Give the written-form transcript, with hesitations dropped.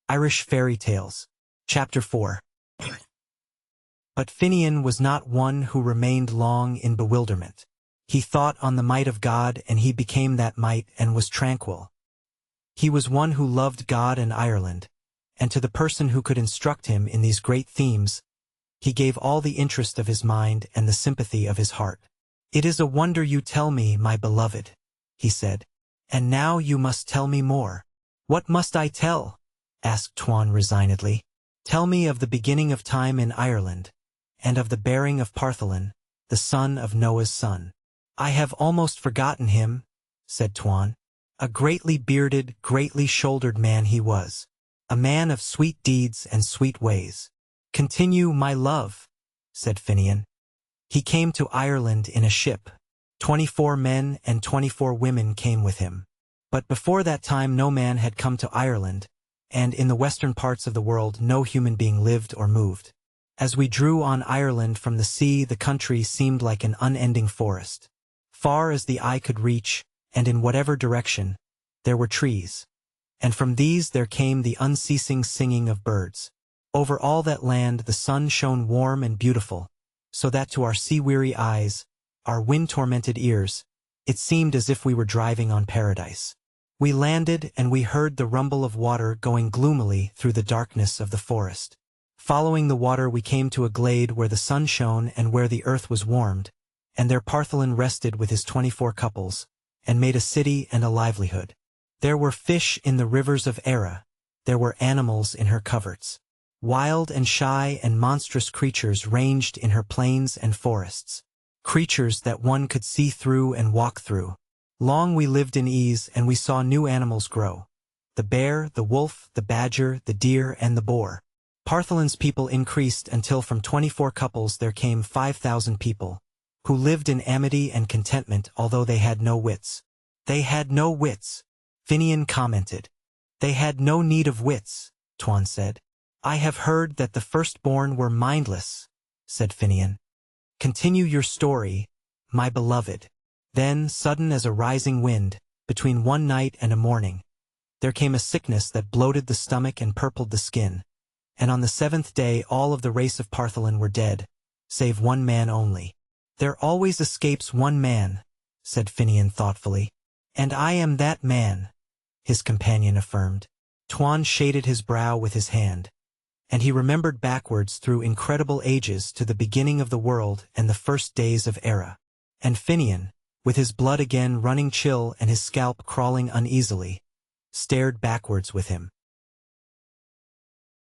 Irish Fairy Tales. Chapter 4. But Finian was not one who remained long in bewilderment. He thought on the might of God, and he became that might and was tranquil. He was one who loved God and Ireland, and to the person who could instruct him in these great themes, he gave all the interest of his mind and the sympathy of his heart. "It is a wonder you tell me, my beloved," he said, "and now you must tell me more." "What must I tell?" asked Tuan resignedly. "Tell me of the beginning of time in Ireland, and of the bearing of Partholon, the son of Noah's son." "I have almost forgotten him," said Tuan. "A greatly bearded, greatly shouldered man he was, a man of sweet deeds and sweet ways." "Continue, my love," said Finian. "He came to Ireland in a ship. 24 men and 24 women came with him. But before that time no man had come to Ireland, and in the western parts of the world no human being lived or moved. As we drew on Ireland from the sea, the country seemed like an unending forest. Far as the eye could reach, and in whatever direction, there were trees. And from these there came the unceasing singing of birds. Over all that land the sun shone warm and beautiful, so that to our sea-weary eyes, our wind-tormented ears, it seemed as if we were driving on paradise. We landed, and we heard the rumble of water going gloomily through the darkness of the forest. Following the water we came to a glade where the sun shone and where the earth was warmed, and there Partholon rested with his 24 couples, and made a city and a livelihood. There were fish in the rivers of Era, there were animals in her coverts. Wild and shy and monstrous creatures ranged in her plains and forests, creatures that one could see through and walk through. Long we lived in ease, and we saw new animals grow: the bear, the wolf, the badger, the deer, and the boar. Partholon's people increased until from 24 couples there came 5,000 people, who lived in amity and contentment, although they had no wits. "They had no wits," Finian commented. "They had no need of wits," Tuan said. "I have heard that the firstborn were mindless," said Finian. "Continue your story, my beloved." Then, sudden as a rising wind, between one night and a morning, there came a sickness that bloated the stomach and purpled the skin, and on the 7th day all of the race of Partholon were dead, save one man only. "There always escapes one man," said Finian thoughtfully. "And I am that man," his companion affirmed. Tuan shaded his brow with his hand, and he remembered backwards through incredible ages to the beginning of the world and the first days of Era. And Finian, with his blood again running chill and his scalp crawling uneasily, stared backwards with him.